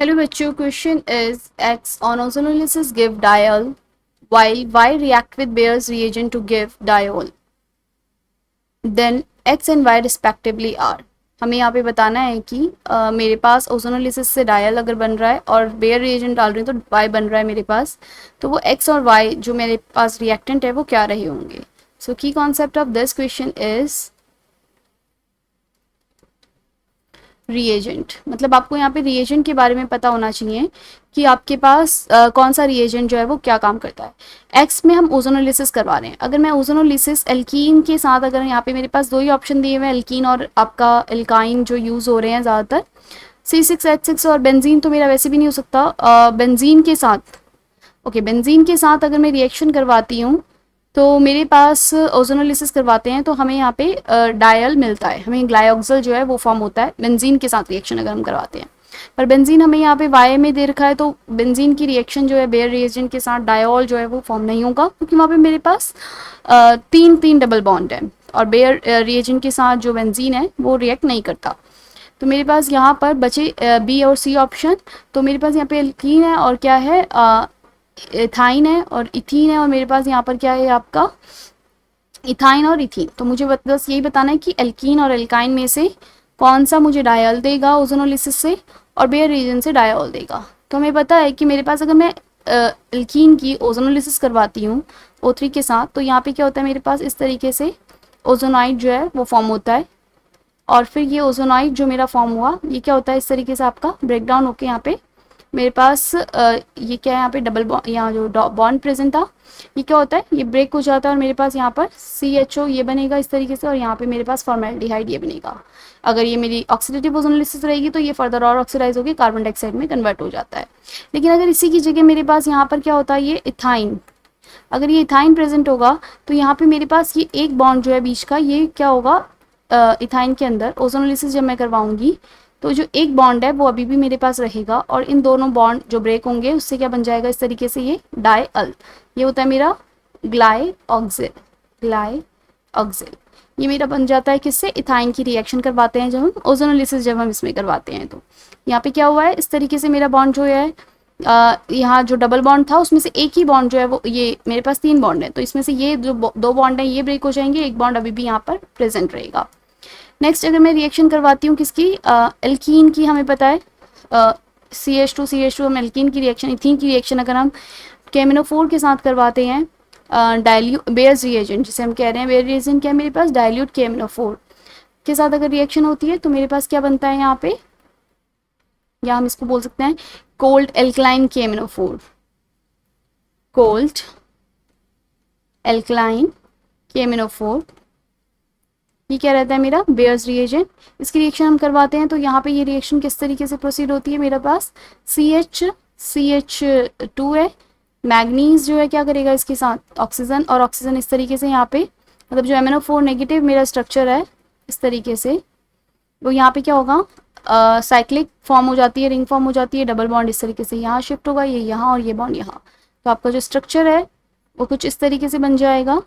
Hello बच्चों, question is X on ozonolysis give diol while Y react with Bayer's reagent to give diol. Then X and Y respectively are. हमें यहाँ पे बताना है कि मेरे पास ओजोनोलिसिस से डायल अगर बन रहा है और बेयर रिएजेंट डाल रही हूँ तो Y बन रहा है मेरे पास, तो वो X और Y जो मेरे पास रिएक्टेंट है वो क्या रहे होंगे. सो की concept of this question is reagent. मतलब आपको यहाँ पे रिएजेंट के बारे में पता होना चाहिए कि आपके पास कौन सा रिएजेंट जो है वो क्या काम करता है. एक्स में हम ओजोनोलिसिस करवा रहे हैं. अगर मैं ओजोनोलिसिस एल्कीन के साथ, अगर यहाँ पे मेरे पास दो ही ऑप्शन दिए हुए हैं, एल्कीन और आपका एल्काइन जो यूज़ हो रहे हैं ज़्यादातर, C6H6 और बेंजीन तो मेरा वैसे भी नहीं हो सकता. बेंजीन के साथ बेंजीन के साथ अगर मैं रिएक्शन करवाती हूँ तो मेरे पास ओजोनोलिसिस करवाते हैं तो हमें यहाँ पे डायल मिलता है, हमें ग्लाइऑक्सल जो है वो फॉर्म होता है बेंजीन के साथ रिएक्शन अगर हम करवाते हैं. पर बेंजीन हमें यहाँ पे वाई में दे रखा है तो बेंजीन की रिएक्शन जो है बेयर रिएजेंट के साथ डायोल जो है वो फॉर्म नहीं होगा, क्योंकि वहाँ पे मेरे पास तीन डबल बॉन्ड है और बेयर रिएजेंट के साथ जो बेंजीन है वो रिएक्ट नहीं करता. तो मेरे पास यहाँ पर बचे बी और सी ऑप्शन. तो मेरे पास यहाँ पे एल्कीन है और क्या है, इथाइन है और इथीन है, और मेरे पास यहाँ पर क्या है आपका इथाइन और इथीन. तो मुझे बस यही बताना है कि एल्कीन और एल्काइन में से कौन सा मुझे डायल देगा ओजोनोलिसिस से और बेयर रीजन से डायल देगा. तो हमें पता है कि मेरे पास अगर मैं एल्कीन की ओजोनोलिसिस करवाती हूँ O3 के साथ, तो यहाँ पे क्या होता है, मेरे पास इस तरीके से ओजोनाइड जो है वो फॉर्म होता है. और फिर ये ओजोनाइड जो मेरा फॉर्म हुआ ये क्या होता है, इस तरीके से आपका ब्रेक डाउन होके यहाँ पे मेरे पास ये क्या है, यहाँ पे डबल बॉन्ड, यहाँ जो बॉन्ड प्रेजेंट था ये क्या होता है, ये ब्रेक हो जाता है और मेरे पास यहाँ पर CHO ये बनेगा इस तरीके से, और यहाँ पे मेरे पास फॉर्मेल्डिहाइड ये बनेगा. अगर ये मेरी ऑक्सीडेटिव ओजोनोलिसिस रहेगी तो ये फर्दर और ऑक्सीडाइज होकर कार्बन डाइऑक्साइड में कन्वर्ट हो जाता है. लेकिन अगर इसी की जगह मेरे पास यहाँ पर क्या होता है, ये इथाइन, अगर ये इथाइन प्रेजेंट होगा तो यहाँ पे मेरे पास ये एक बॉन्ड जो है बीच का, ये क्या होगा, इथाइन के अंदर ओजोनोलिसिस जब मैं करवाऊंगी तो जो एक बॉन्ड है वो अभी भी मेरे पास रहेगा, और इन दोनों बॉन्ड जो ब्रेक होंगे उससे क्या बन जाएगा, इस तरीके से ये डायल, ये होता है मेरा ग्लाइऑक्सिल. ये मेरा बन जाता है किससे, इथाइन की रिएक्शन करवाते हैं जब हम ओजोनोलिसिस जब हम इसमें करवाते हैं. तो यहाँ पे क्या हुआ है, इस तरीके से मेरा बॉन्ड जो है यहाँ जो डबल बॉन्ड था उसमें से एक ही बॉन्ड जो है वो, ये मेरे पास तीन बॉन्ड है तो इसमें से ये जो दो बॉन्ड है ये ब्रेक हो जाएंगे, एक बॉन्ड अभी भी यहाँ पर प्रेजेंट रहेगा. नेक्स्ट अगर मैं रिएक्शन करवाती हूँ किसकी, एल्कीन की, हमें पता है CH2 हम एल्कीन की रिएक्शन, इथीन की रिएक्शन अगर हम KMnO4 के साथ करवाते हैं डाइल्यूट बेयर्स रिएजेंट जिसे हम कह रहे हैं, बेयर रिएजेंट क्या है मेरे पास, डाइल्यूट KMnO4 के साथ अगर रिएक्शन होती है तो मेरे पास क्या बनता है यहाँ पे, या हम इसको बोल सकते हैं cold alkaline KMnO4, cold alkaline KMnO4. ये क्या रहता है मेरा बेयर्स रिएजेंट. इसकी रिएक्शन हम करवाते हैं तो यहाँ पे ये रिएक्शन किस तरीके से प्रोसीड होती है, मेरे पास CH2 है, मैग्नीज जो है क्या करेगा इसके साथ ऑक्सीजन, और ऑक्सीजन इस तरीके से यहाँ पे, मतलब जो MnO4 नेगेटिव मेरा स्ट्रक्चर है इस तरीके से, वो यहाँ पे क्या होगा, साइक्लिक फॉर्म हो जाती है, रिंग फॉर्म हो जाती है, डबल बॉन्ड इस तरीके से यहाँ शिफ्ट होगा, ये यहाँ और ये बॉन्ड यहाँ. तो आपका जो स्ट्रक्चर है वो कुछ इस तरीके से बन जाएगा,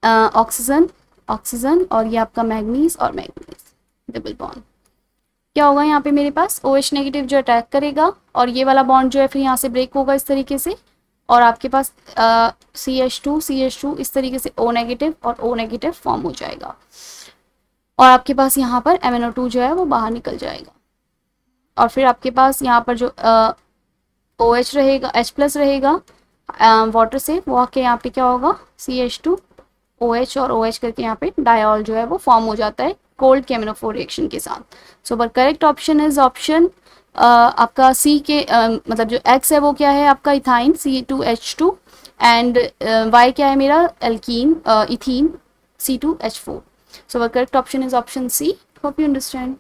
ऑक्सीजन और ये आपका मैग्नीज और मैग्नीज डबल बॉन्ड. क्या होगा यहाँ पे मेरे पास OH नेगेटिव जो अटैक करेगा और ये वाला बॉन्ड जो है फिर यहाँ से ब्रेक होगा इस तरीके से, और आपके पास CH2 इस तरीके से O नेगेटिव और O नेगेटिव फॉर्म हो जाएगा, और आपके पास यहाँ पर MnO2 जो है वो बाहर निकल जाएगा, और फिर आपके पास यहाँ पर जो OH रहेगा, H+ रहेगा वाटर से, वो आके यहाँ पे क्या होगा CH2 OH और OH करके यहाँ पे डायोल जो है वो फॉर्म हो जाता है कोल्ड KMnO4 रिएक्शन के साथ. सो पर करेक्ट ऑप्शन इज ऑप्शन आपका C के मतलब जो X है वो क्या है आपका इथाइन C2H2 एंड Y क्या है मेरा एल्कीन इथीन C2H4. सो पर correct option is option C. Hope you understand.